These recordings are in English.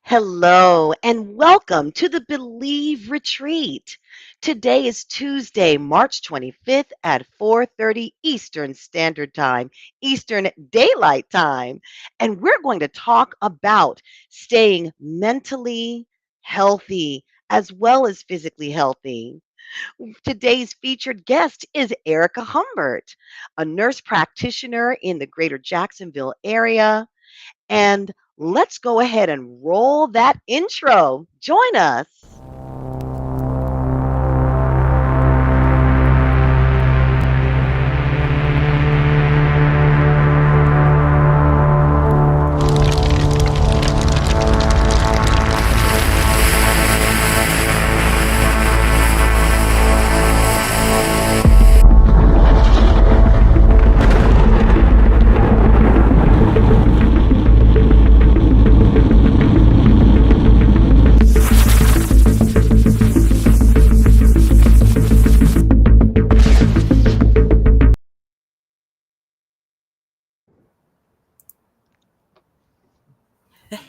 Hello and welcome to the Believe Retreat. Today is Tuesday, March 25th at 4:30 Eastern Standard Time, Eastern Daylight Time, and we're going to talk about staying mentally healthy as well as physically healthy. Today's featured guest is Erica Humbert, a nurse practitioner in the greater Jacksonville area. And let's go ahead and roll that intro. Join us.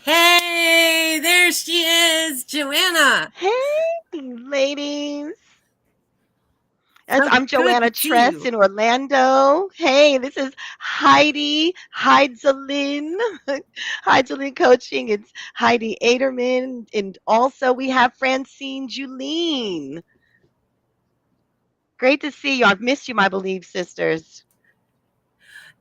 Hey, there she is, Joanna. Hey, ladies. So I'm good Joanna to see Tress you. in Orlando. Hey, this is Heidi Heidzalin. Heidzalin Coaching. It's Heidi Aderman. And also we have Francine Julene. Great to see you. I've missed you, my Believe sisters.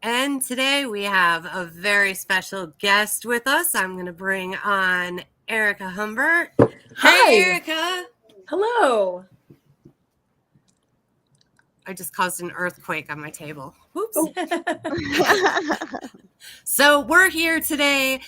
And today we have a very special guest with us. I'm going to bring on Erica Humbert. Hi. Hey, Erica. Hello. I just caused an earthquake on my table. Whoops. Oh. So we're here today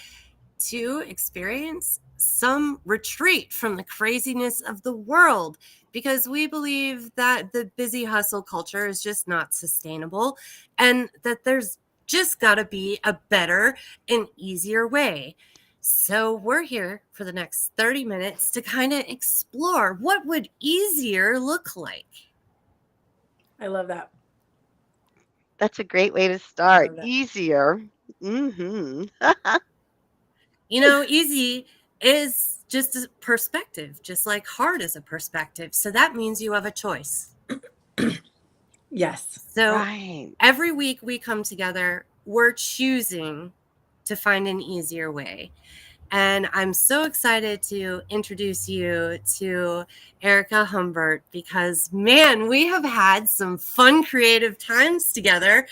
to experience some retreat from the craziness of the world because we believe that the busy hustle culture is just not sustainable and that there's just got to be a better and easier way. So we're here for the next 30 minutes to kind of explore what would easier look like. I love that. That's a great way to I start. love that. Easier. Mm-hmm. Easy is just a perspective, just like hard is a perspective. So that means you have a choice. Yes. So Right. every week we come together, we're choosing to find an easier way. And I'm so excited to introduce you to Erica Humbert because, man, we have had some fun, creative times together.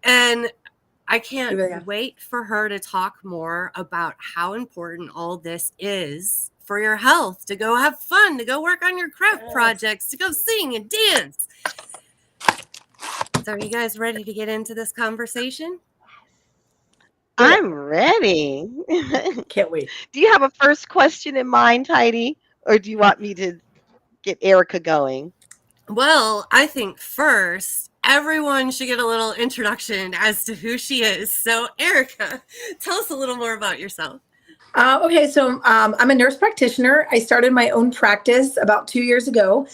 And I can't Yeah. wait for her to talk more about how important all this is for your health, to go have fun, to go work on your craft Yes. projects, to go sing and dance. So are you guys ready to get into this conversation? I'm ready. Can't wait. Do you have a first question in mind, Heidi? Or do you want me to get Erica going? Well, I think first, everyone should get a little introduction as to who she is. So, Erica, tell us a little more about yourself. Okay, so I'm a nurse practitioner. I started my own practice about 2 years ago.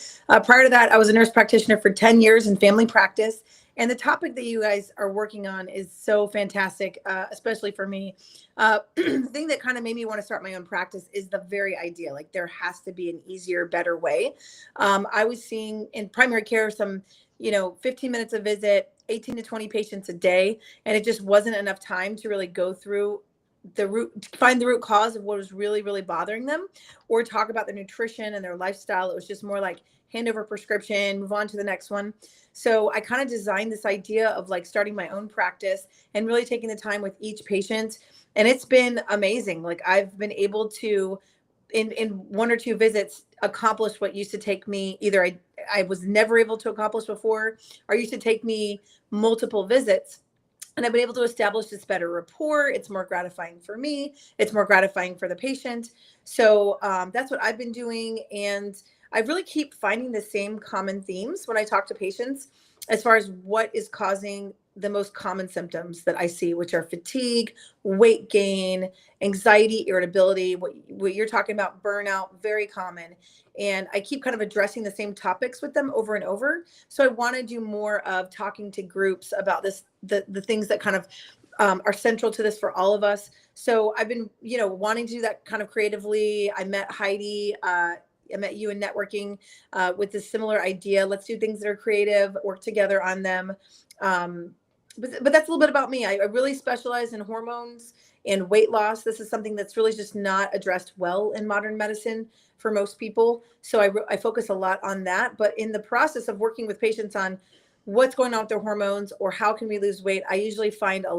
Prior to that, I was a nurse practitioner for 10 years in family practice. And the topic that you guys are working on is so fantastic, especially for me. The thing that kind of made me want to start my own practice is the very idea. Like there has to be an easier, better way. I was seeing in primary care some, 15 minutes a visit, 18 to 20 patients a day. And it just wasn't enough time to really go through find the root cause of what was really, really bothering them, or talk about their nutrition and their lifestyle. It was just more like hand over prescription, move on to the next one. So I kind of designed this idea of like starting my own practice and really taking the time with each patient. And it's been amazing. Like I've been able to, in one or two visits, accomplish what used to take me either I was never able to accomplish before, or used to take me multiple visits. And I've been able to establish this better rapport. It's more gratifying for me. It's more gratifying for the patient. So that's what I've been doing. And I really keep finding the same common themes when I talk to patients as far as what is causing the most common symptoms that I see, which are fatigue, weight gain, anxiety, irritability, what you're talking about, burnout, very common. And I keep kind of addressing the same topics with them over and over. So I want to do more of talking to groups about this, the things that kind of are central to this for all of us. So I've been, wanting to do that kind of creatively. I met Heidi. I met you in networking with this similar idea. Let's do things that are creative, work together on them. But that's a little bit about me. I really specialize in hormones and weight loss. This is something that's really just not addressed well in modern medicine for most people. So I focus a lot on that. But in the process of working with patients on what's going on with their hormones or how can we lose weight, I usually find uh,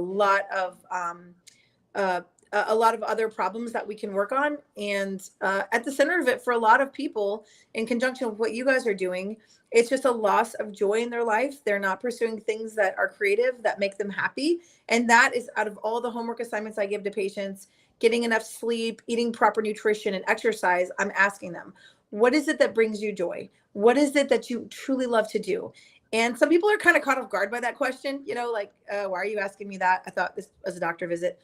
a lot of other problems that we can work on. And at the center of it for a lot of people, in conjunction with what you guys are doing, it's just a loss of joy in their life. They're not pursuing things that are creative, that make them happy. And that is out of all the homework assignments I give to patients, getting enough sleep, eating proper nutrition and exercise, I'm asking them, what is it that brings you joy? What is it that you truly love to do? And some people are kind of caught off guard by that question, why are you asking me that? I thought this was a doctor visit.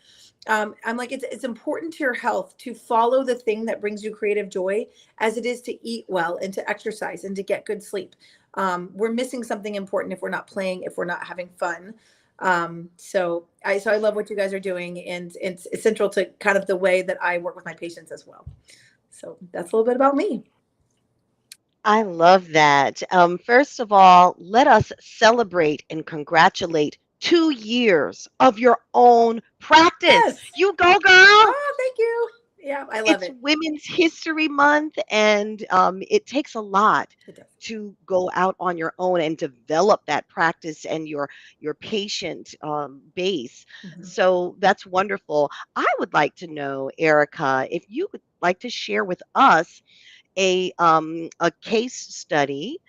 I'm like, it's important to your health to follow the thing that brings you creative joy as it is to eat well and to exercise and to get good sleep. We're missing something important if we're not playing, if we're not having fun. So I love what you guys are doing, and it's central to kind of the way that I work with my patients as well. So that's a little bit about me. I love that. First of all, let us celebrate and congratulate 2 years of your own practice. Yes. You go, girl. Oh, thank you. Yeah, I love It's it. Women's History Month, and it takes a lot It does. to go out on your own and develop that practice and your patient base. Mhm. So that's wonderful. I would like to know, Erica, if you would like to share with us a case study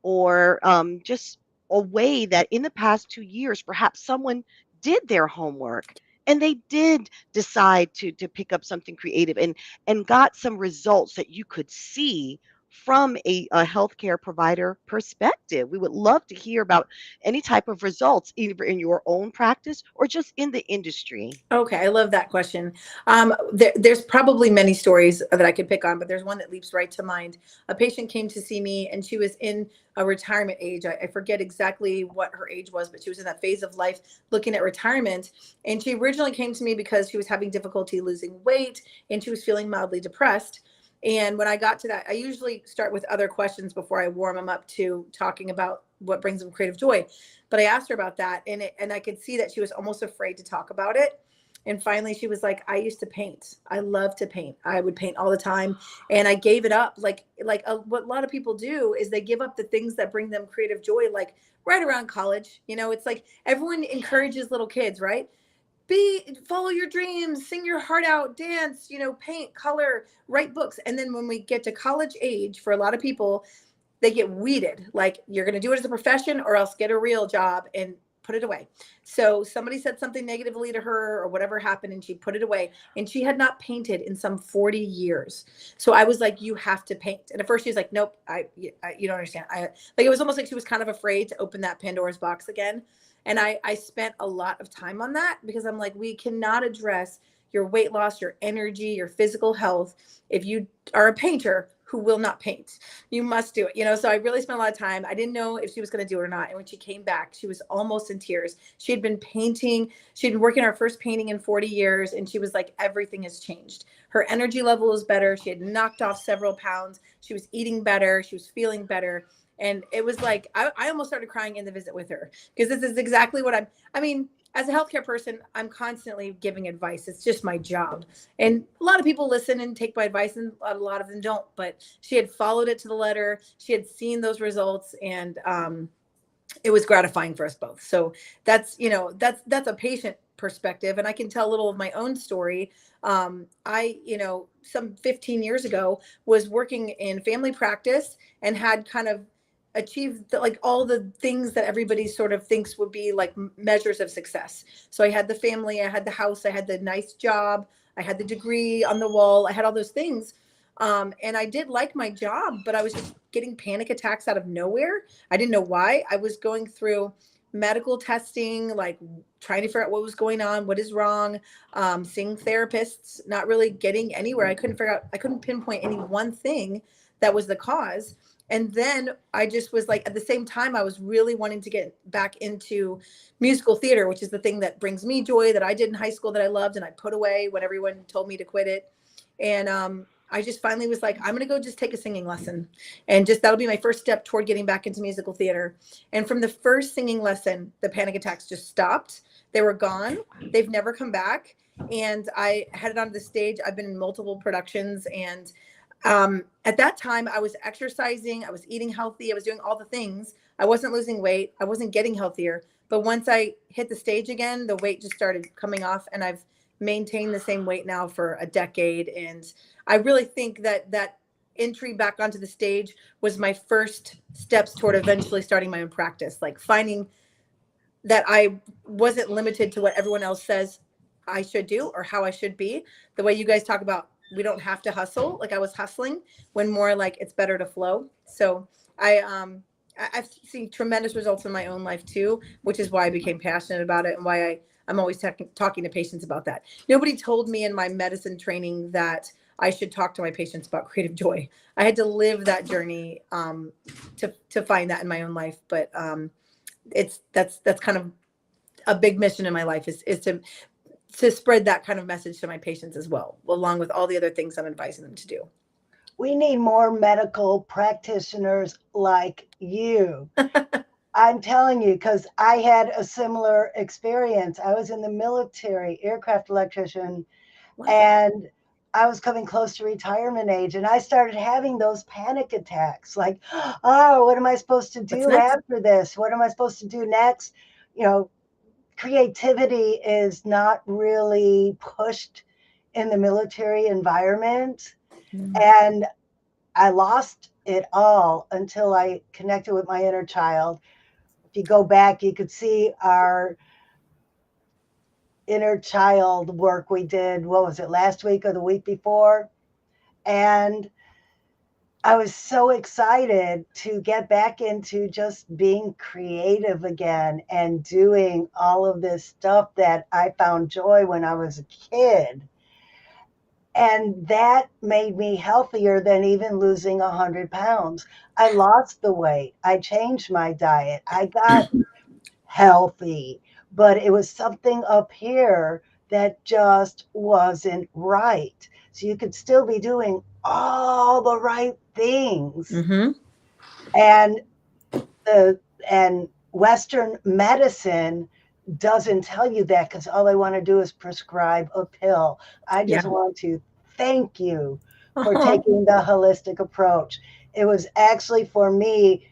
or just a way that in the past 2 years, perhaps someone did their homework and they did decide to pick up something creative and got some results that you could see from a healthcare provider perspective. We would love to hear about any type of results, either in your own practice or just in the industry. Okay, I love that question. There's probably many stories that I could pick on, but there's one that leaps right to mind. A patient came to see me, and she was in a retirement age. I forget exactly what her age was, but she was in that phase of life looking at retirement. And she originally came to me because she was having difficulty losing weight and she was feeling mildly depressed. And when I got to that, I usually start with other questions before I warm them up to talking about what brings them creative joy. But I asked her about that, and I could see that she was almost afraid to talk about it. And finally, she was like, I used to paint. I love to paint. I would paint all the time. And I gave it up. What a lot of people do is they give up the things that bring them creative joy, like right around college. It's like everyone encourages little kids, right? Follow your dreams, sing your heart out, dance, paint, color, write books. And then when we get to college age, for a lot of people, they get weeded. Like, you're going to do it as a profession or else get a real job and put it away. So somebody said something negatively to her or whatever happened, and she put it away, and she had not painted in some 40 years. So I was like, you have to paint. And at first she was like, nope, you don't understand. It was almost like she was kind of afraid to open that Pandora's box again. And I spent a lot of time on that because I'm like, we cannot address your weight loss, your energy, your physical health if you are a painter who will not paint. You must do it. So I really spent a lot of time. I didn't know if she was going to do it or not. And when she came back, she was almost in tears. She had been painting. She'd been working on her first painting in 40 years. And she was like, everything has changed. Her energy level was better. She had knocked off several pounds. She was eating better. She was feeling better. And it was like, I almost started crying in the visit with her, because this is exactly what as a healthcare person, I'm constantly giving advice. It's just my job. And a lot of people listen and take my advice, and a lot of them don't. But she had followed it to the letter. She had seen those results, and it was gratifying for us both. So that's a patient perspective. And I can tell a little of my own story. Some 15 years ago was working in family practice and had kind of achieved all the things that everybody sort of thinks would be like measures of success. So I had the family, I had the house, I had the nice job, I had the degree on the wall, I had all those things. And I did like my job, but I was just getting panic attacks out of nowhere. I didn't know why. I was going through medical testing, like trying to figure out what was going on, what is wrong, seeing therapists, not really getting anywhere. I couldn't pinpoint any one thing that was the cause. And then I just was like, at the same time, I was really wanting to get back into musical theater, which is the thing that brings me joy, that I did in high school, that I loved and I put away when everyone told me to quit it. And I just finally was like, I'm going to go just take a singing lesson. And just that'll be my first step toward getting back into musical theater. And from the first singing lesson, the panic attacks just stopped. They were gone. They've never come back. And I headed onto the stage. I've been in multiple productions. And at that time, I was exercising, I was eating healthy, I was doing all the things. I wasn't losing weight, I wasn't getting healthier. But once I hit the stage again, the weight just started coming off, and I've maintained the same weight now for a decade. And I really think that that entry back onto the stage was my first steps toward eventually starting my own practice, like finding that I wasn't limited to what everyone else says I should do or how I should be. The way you guys talk about, we don't have to hustle. Like I was hustling, when more like it's better to flow. So I've seen tremendous results in my own life too, which is why I became passionate about it and why I'm always talking to patients about that. Nobody told me in my medicine training that I should talk to my patients about creative joy. I had to live that journey to find that in my own life. But that's kind of a big mission in my life is to spread that kind of message to my patients as well, along with all the other things I'm advising them to do. We need more medical practitioners like you. I'm telling you, because I had a similar experience. I was in the military, aircraft electrician, Wow. and I was coming close to retirement age, and I started having those panic attacks like, oh, what am I supposed to do after this? What am I supposed to do next? You know, creativity is not really pushed in the military environment. And I lost it all until I connected with my inner child. If you go back, you could see our inner child work we did, what was it, last week or the week before? And I was so excited to get back into just being creative again and doing all of this stuff that I found joy when I was a kid. And that made me healthier than even losing 100 pounds. I lost the weight. I changed my diet. I got healthy, but it was something up here that just wasn't right. So you could still be doing all the right things. Mm-hmm. And Western medicine doesn't tell you that, because all they want to do is prescribe a pill. I just want to thank you for taking the holistic approach. It was actually, for me,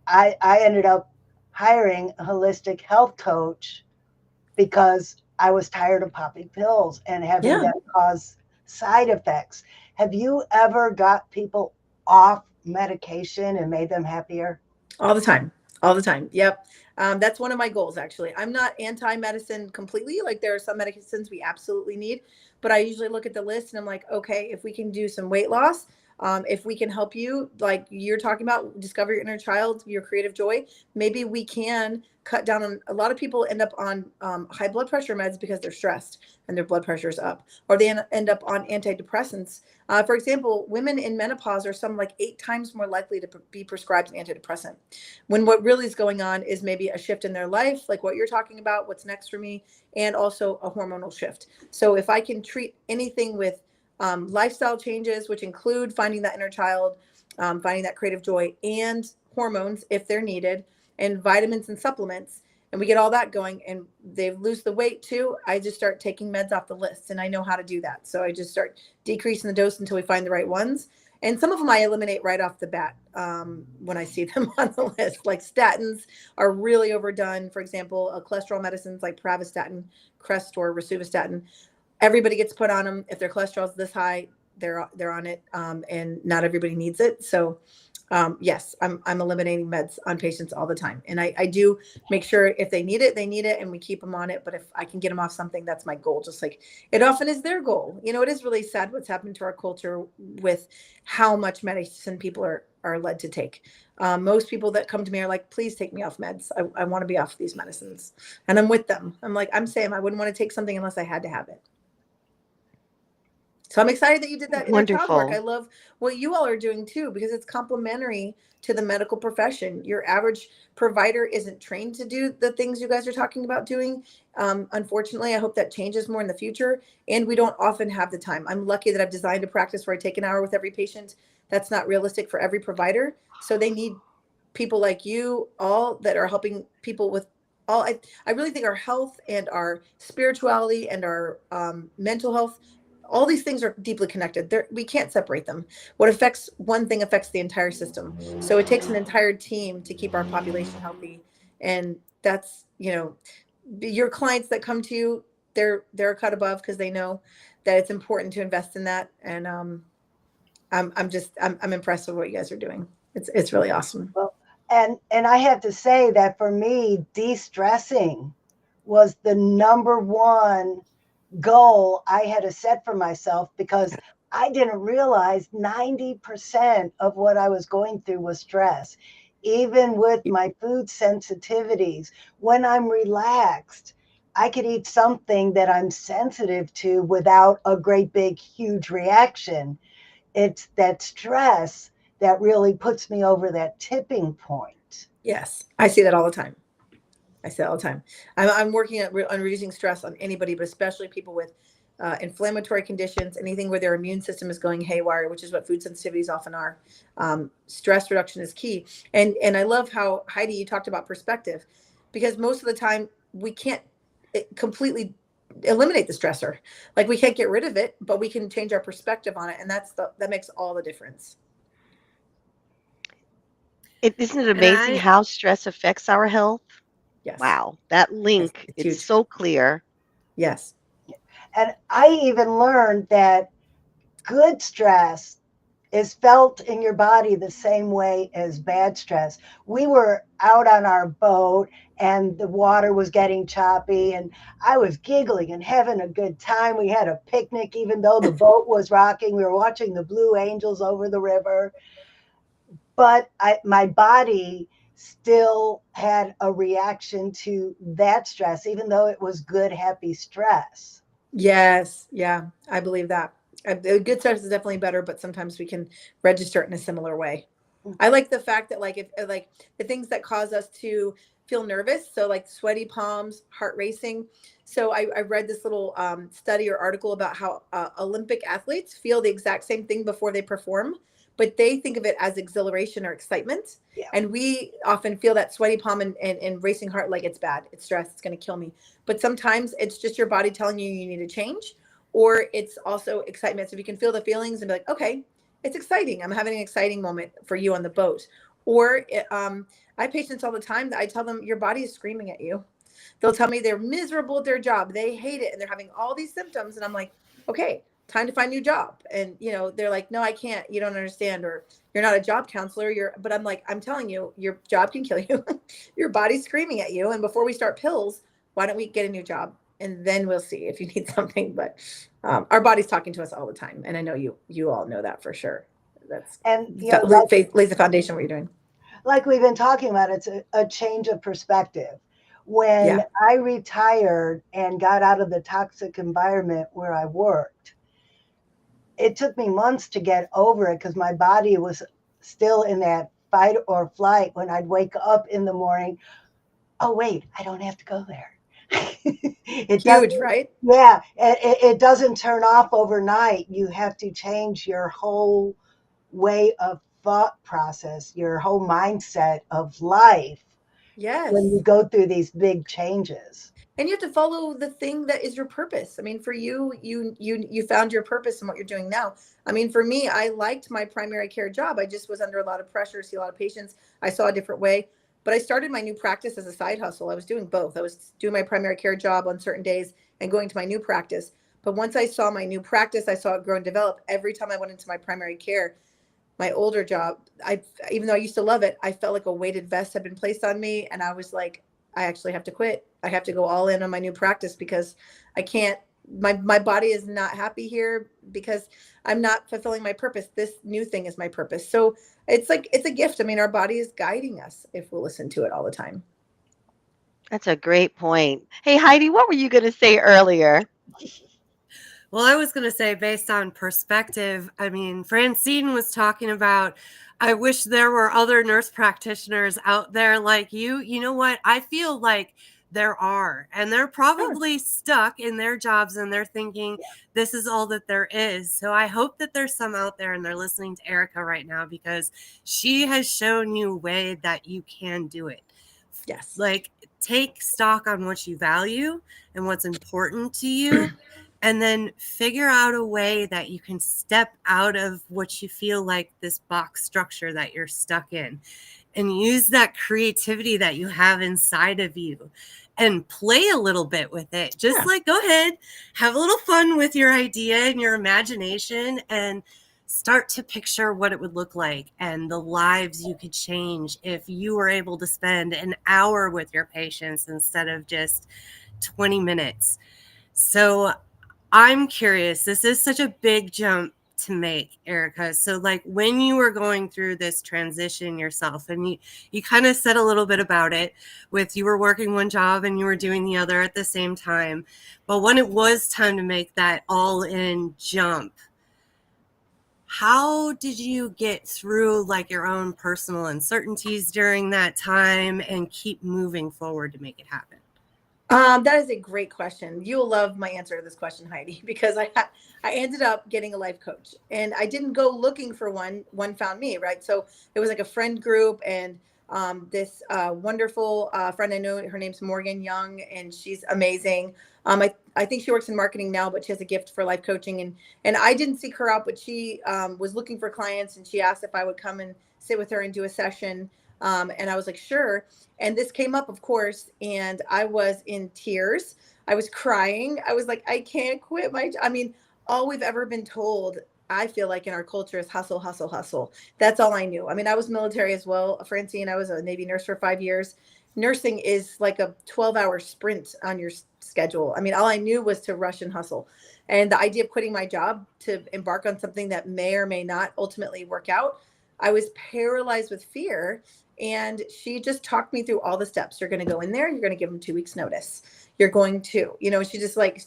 I ended up hiring a holistic health coach because I was tired of popping pills and having them cause side effects. Have you ever got people off medication and made them happier? All the time. All the time. Yep. That's one of my goals, actually. I'm not anti-medicine completely. Like there are some medicines we absolutely need, but I usually look at the list and I'm like, okay, if we can do some weight loss, if we can help you, like you're talking about, discover your inner child, your creative joy, maybe we can cut down on, a lot of people end up on high blood pressure meds because they're stressed and their blood pressure is up, or they end up on antidepressants. For example, women in menopause are some like 8 times more likely to be prescribed an antidepressant, when what really is going on is maybe a shift in their life, like what you're talking about, what's next for me, and also a hormonal shift. So if I can treat anything with lifestyle changes, which include finding that inner child, finding that creative joy, and hormones if they're needed, and vitamins and supplements, and we get all that going and they lose the weight too, I just start taking meds off the list, and I know how to do that. So I just start decreasing the dose until we find the right ones. And some of them I eliminate right off the bat when I see them on the list. Like statins are really overdone. For example, cholesterol medicines like pravastatin, Crestor, rosuvastatin, everybody gets put on them. If their cholesterol is this high, they're on it, and not everybody needs it. So yes, I'm eliminating meds on patients all the time. And I do make sure if they need it, and we keep them on it. But if I can get them off something, that's my goal. Just like it often is their goal. You know, it is really sad what's happened to our culture with how much medicine people are led to take. Most people that come to me are like, please take me off meds. I want to be off these medicines. And I'm with them. I'm like, I'm Sam. I wouldn't want to take something unless I had to have it. So I'm excited that you did that inner child work. I Wonderful. love what you all are doing too, because it's complementary to the medical profession. Your average provider isn't trained to do the things you guys are talking about doing. Unfortunately, I hope that changes more in the future. And we don't often have the time. I'm lucky that I've designed a practice where I take an hour with every patient. That's not realistic for every provider. So they need people like you all that are helping people with all. I really think our health and our spirituality and our mental health, all these things are deeply connected. We can't separate them. What affects one thing affects the entire system. So it takes an entire team to keep our population healthy. And that's, your clients that come to you, they're a cut above because they know that it's important to invest in that. And I'm impressed with what you guys are doing. It's really awesome. Well, and I have to say that for me, de-stressing was the number one goal I had to set for myself, because I didn't realize 90% of what I was going through was stress. Even with my food sensitivities, when I'm relaxed, I could eat something that I'm sensitive to without a great big huge reaction. It's that stress that really puts me over that tipping point. Yes, I see that all the time. I say all the time. I'm working on reducing stress on anybody, but especially people with inflammatory conditions, anything where their immune system is going haywire, which is what food sensitivities often are. Stress reduction is key. And I love how, Heidi, you talked about perspective, because most of the time we can't completely eliminate the stressor. Like, we can't get rid of it, but we can change our perspective on it. And that makes all the difference. Isn't it And amazing I, how stress affects our health? Yes. Wow, that Yes. link, It's it's huge. so clear. Yes. And I even learned that good stress is felt in your body the same way as bad stress. We were out on our boat and the water was getting choppy, and I was giggling and having a good time. We had a picnic, even though the boat was rocking. We were watching the blue angels over the river. But my body still had a reaction to that stress, even though it was good, happy stress. Yes. Yeah. I believe that. The good stress is definitely better, but sometimes we can register it in a similar way. I like the fact that, like, if like the things that cause us to feel nervous, so like sweaty palms, heart racing. So I read this little study or article about how Olympic athletes feel the exact same thing before they perform, but they think of it as exhilaration or excitement. Yeah. And we often feel that sweaty palm and racing heart like it's bad, it's stress, it's going to kill me. But sometimes it's just your body telling you need to change, or it's also excitement. So if you can feel the feelings and be like, okay, it's exciting. I'm having an exciting moment for you on the boat. Or I have patients all the time that I tell them your body is screaming at you. They'll tell me they're miserable at their job. They hate it and they're having all these symptoms. And I'm like, okay, time to find a new job. And, they're like, no, I can't. You don't understand. Or you're not a job counselor. But I'm like, I'm telling you, your job can kill you. Your body's screaming at you. And before we start pills, why don't we get a new job? And then we'll see if you need something. But our body's talking to us all the time. And I know you all know that for sure. That's And lays the foundation of what you're doing. like we've been talking about, it's a change of perspective. When Yeah. I retired and got out of the toxic environment where I worked, it took me months to get over it, because my body was still in that fight or flight. When I'd wake up in the morning, oh wait, I don't have to go there. It doesn't. Huge, right? Yeah, it doesn't turn off overnight. You have to change your whole way of thought process, your whole mindset of life when you Yes. go through these big changes. And you have to follow the thing that is your purpose. I mean, for you found your purpose in what you're doing now. I mean, for me, I liked my primary care job. I just was under a lot of pressure, see a lot of patients. I saw a different way. But I started my new practice as a side hustle. I was doing both. I was doing my primary care job on certain days and going to my new practice. But once I saw my new practice, I saw it grow and develop. Every time I went into my primary care, my older job, even though I used to love it, I felt like a weighted vest had been placed on me. And I was like, I actually have to quit. I have to go all in on my new practice, because I can't, my body is not happy here because I'm not fulfilling my purpose. This new thing is my purpose. So it's like, it's a gift. I mean, our body is guiding us if we'll listen to it all the time. That's a great point. Hey, Heidi, what were you going to say earlier? Well, I was going to say, based on perspective, I mean, Francine was talking about, I wish there were other nurse practitioners out there like you. You know what? I feel like there are, and they're Sure. probably stuck in their jobs and they're thinking this is all that there is. So I hope that there's some out there and they're listening to Erica right now because she has shown you a way that you can do it. Yes. Like, take stock on what you value and what's important to you, and then figure out a way that you can step out of what you feel like this box structure that you're stuck in, and use that creativity that you have inside of you and play a little bit with it. Just Yeah. like, go ahead, have a little fun with your idea and your imagination, and start to picture what it would look like and the lives you could change if you were able to spend an hour with your patients instead of just 20 minutes. So I'm curious, this is such a big jump to make, Erica. So like, when you were going through this transition yourself, and you kind of said a little bit about it with, you were working one job and you were doing the other at the same time, but when it was time to make that all in jump, how did you get through like your own personal uncertainties during that time and keep moving forward to make it happen? That is a great question. You'll love my answer to this question, Heidi, because I ended up getting a life coach, and I didn't go looking for one. One found me, right? So it was like a friend group, and this wonderful friend I know. Her name's Morgan Young, and she's amazing. I think she works in marketing now, but she has a gift for life coaching, and I didn't seek her out, but she was looking for clients, and she asked if I would come and sit with her and do a session. And I was like, sure. And this came up, of course, and I was in tears. I was crying. I was like, I can't quit I mean, all we've ever been told, I feel like in our culture, is hustle, hustle, hustle. That's all I knew. I mean, I was military as well, Francine. I was a Navy nurse for 5 years. Nursing is like a 12-hour sprint on your schedule. I mean, all I knew was to rush and hustle. And the idea of quitting my job to embark on something that may or may not ultimately work out, I was paralyzed with fear. And she just talked me through all the steps. You're going to go in there. You're going to give them 2 weeks notice. You're going to, she just like,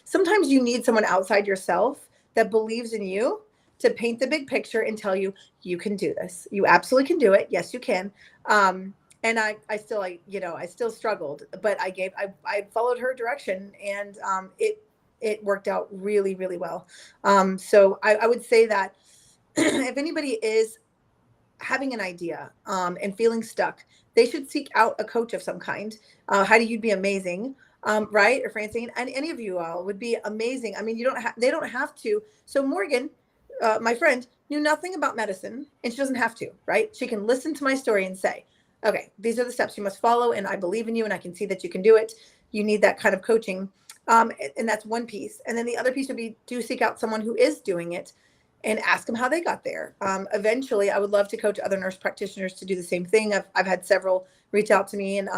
sometimes you need someone outside yourself that believes in you to paint the big picture and tell you, you can do this. You absolutely can do it. Yes, you can. And I still struggled, but I followed her direction, and it worked out really, really well. So I would say that if anybody is having an idea and feeling stuck, they should seek out a coach of some kind. Heidi, you'd be amazing, right? Or Francine, and any of you all would be amazing. I mean, they don't have to. So Morgan, my friend, knew nothing about medicine, and she doesn't have to, right? She can listen to my story and say, okay, these are the steps you must follow, and I believe in you, and I can see that you can do it. You need that kind of coaching. And that's one piece. And then the other piece would be, do seek out someone who is doing it and ask them how they got there. Eventually, I would love to coach other nurse practitioners to do the same thing. I've had several reach out to me, and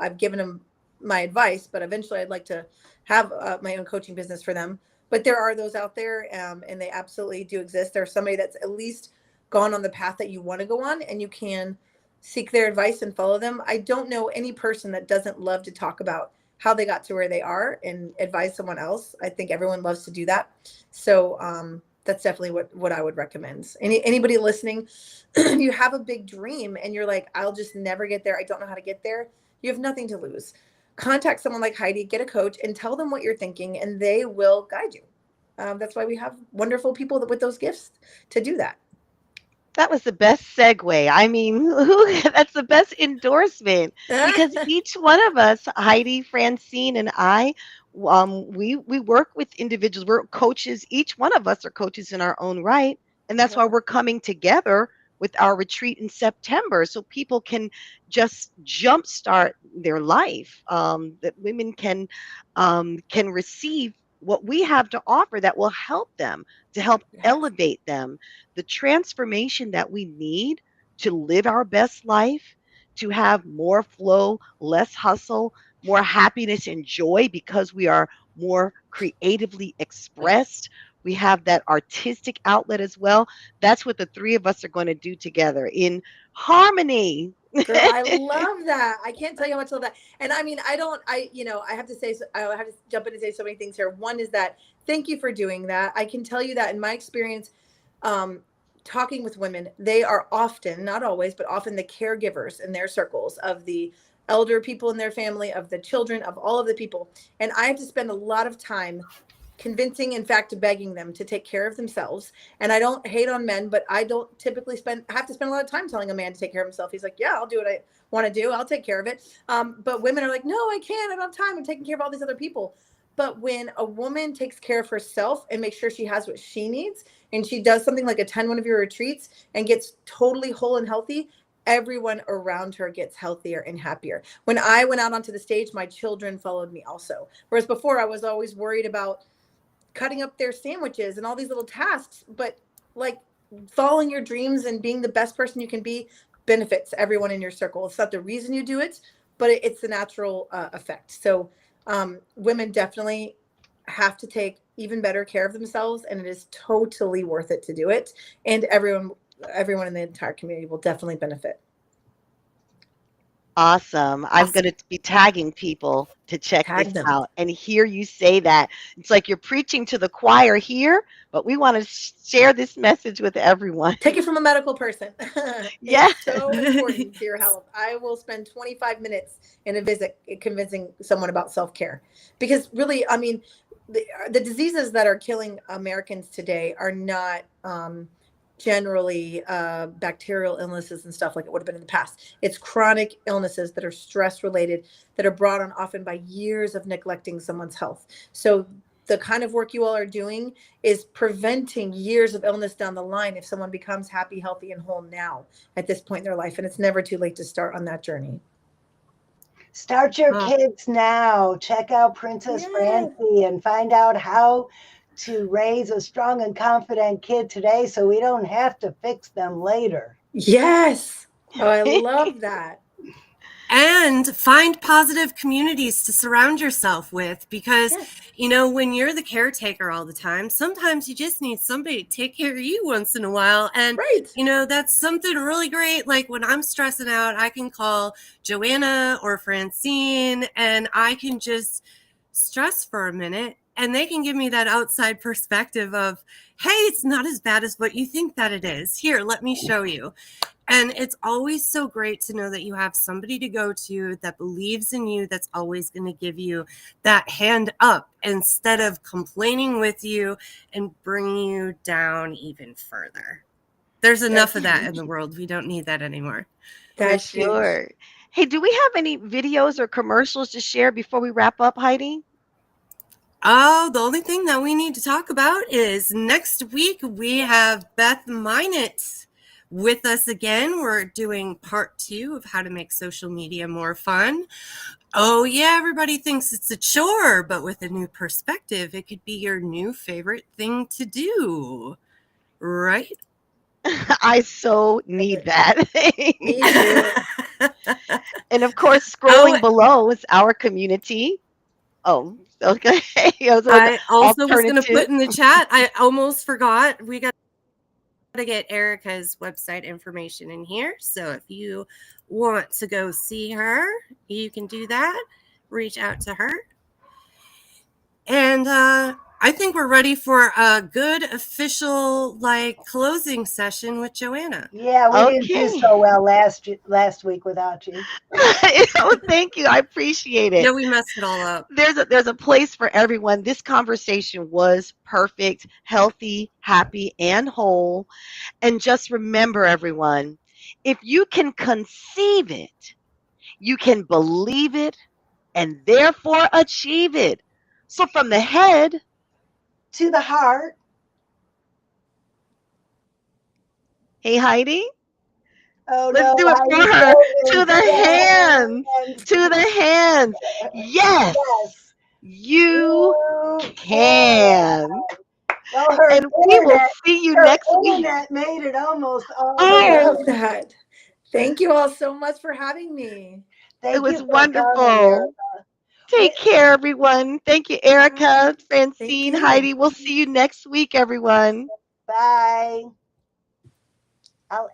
I've given them my advice, but eventually I'd like to have my own coaching business for them. But there are those out there, and they absolutely do exist. There's somebody that's at least gone on the path that you want to go on, and you can seek their advice and follow them. I don't know any person that doesn't love to talk about how they got to where they are and advise someone else. I think everyone loves to do that. So that's definitely what I would recommend. Anybody listening, if you have a big dream and you're like, I'll just never get there, I don't know how to get there, you have nothing to lose. Contact someone like Heidi, get a coach, and tell them what you're thinking, and they will guide you. That's why we have wonderful people with those gifts to do that. That was the best segue. I mean, that's the best endorsement because each one of us, Heidi, Francine, and I, we work with individuals. We're coaches. Each one of us are coaches in our own right, and that's why Yeah. we're coming together with our retreat in September, so people can just jumpstart their life. That women can receive what we have to offer that will help them to help Yes. elevate them the transformation that we need to live our best life, to have more flow, less hustle, more happiness and joy because we are more creatively expressed. We have that artistic outlet as well. That's what the three of us are going to do together in harmony. Girl, I love that. I can't tell you how much I love that. And I mean, I have to say, I have to jump in and say so many things here. One is that thank you for doing that. I can tell you that in my experience, um, talking with women, they are often, not always, but often the caregivers in their circles of the elder people in their family, of the children, of all of the people. And I have to spend a lot of time convincing, in fact, begging them to take care of themselves. And I don't hate on men, but I don't typically have to spend a lot of time telling a man to take care of himself. He's like, yeah, I'll do what I want to do. I'll take care of it. But women are like, no, I can't. I don't have time. I'm taking care of all these other people. But when a woman takes care of herself and makes sure she has what she needs, and she does something like attend one of your retreats and gets totally whole and healthy, everyone around her gets healthier and happier. When I went out onto the stage, my children followed me also. Whereas before I was always worried about cutting up their sandwiches and all these little tasks, but like following your dreams and being the best person you can be benefits everyone in your circle. It's not the reason you do it, but it's the natural effect. So women definitely have to take even better care of themselves, and it is totally worth it to do it. And everyone in the entire community will definitely benefit. Awesome. I'm going to be tagging people to check this Tag them. out and hear you say that. It's like you're preaching to the choir here, but we want to share this message with everyone. Take it from a medical person. Yes. It's so important to your health. I will spend 25 minutes in a visit convincing someone about self-care, because really, I mean, the diseases that are killing Americans today are not generally bacterial illnesses and stuff like it would have been in the past. It's chronic illnesses that are stress related, that are brought on often by years of neglecting someone's health. So the kind of work you all are doing is preventing years of illness down the line if someone becomes happy, healthy, and whole now at this point in their life. And it's never too late to start on that journey. Start your kids now. Check out Princess Francie and find out how to raise a strong and confident kid today so we don't have to fix them later. Yes. Oh, I love that. And find positive communities to surround yourself with, because, you know, when you're the caretaker all the time, sometimes you just need somebody to take care of you once in a while. And, you know, that's something really great. Like when I'm stressing out, I can call Joanna or Francine and I can just stress for a minute. And they can give me that outside perspective of, hey, it's not as bad as what you think that it is. Here, let me show you. And it's always so great to know that you have somebody to go to that believes in you, that's always going to give you that hand up instead of complaining with you and bringing you down even further. There's enough of that in the world. We don't need that anymore. That's for sure. Hey, do we have any videos or commercials to share before we wrap up, Heidi? Oh, the only thing that we need to talk about is next week we have Beth Minott with us again. We're doing part 2 of how to make social media more fun. Oh yeah, everybody thinks it's a chore, but with a new perspective, it could be your new favorite thing to do, right? I so need that. Me too. And of course, scrolling below is our community. Oh, okay. I also was going to put in the chat, I almost forgot, we got to get Erica's website information in here. So if you want to go see her, you can do that. Reach out to her. And I think we're ready for a good official closing session with Joanna. Yeah, we didn't do so well last week without you. Oh, thank you. I appreciate it. Yeah, we messed it all up. There's a place for everyone. This conversation was perfect, healthy, happy, and whole. And just remember, everyone, if you can conceive it, you can believe it, and therefore achieve it. So from the head to the heart. Hey, Heidi. Oh, let's do it for her. To the hands. To the hands. Yes. You can. Well, and we will see you next week. That made it almost all. I love that. Thank you all so much for having me. It was wonderful. Take care, everyone. Thank you, Erica, Francine, Heidi. We'll see you next week, everyone. Bye. I'll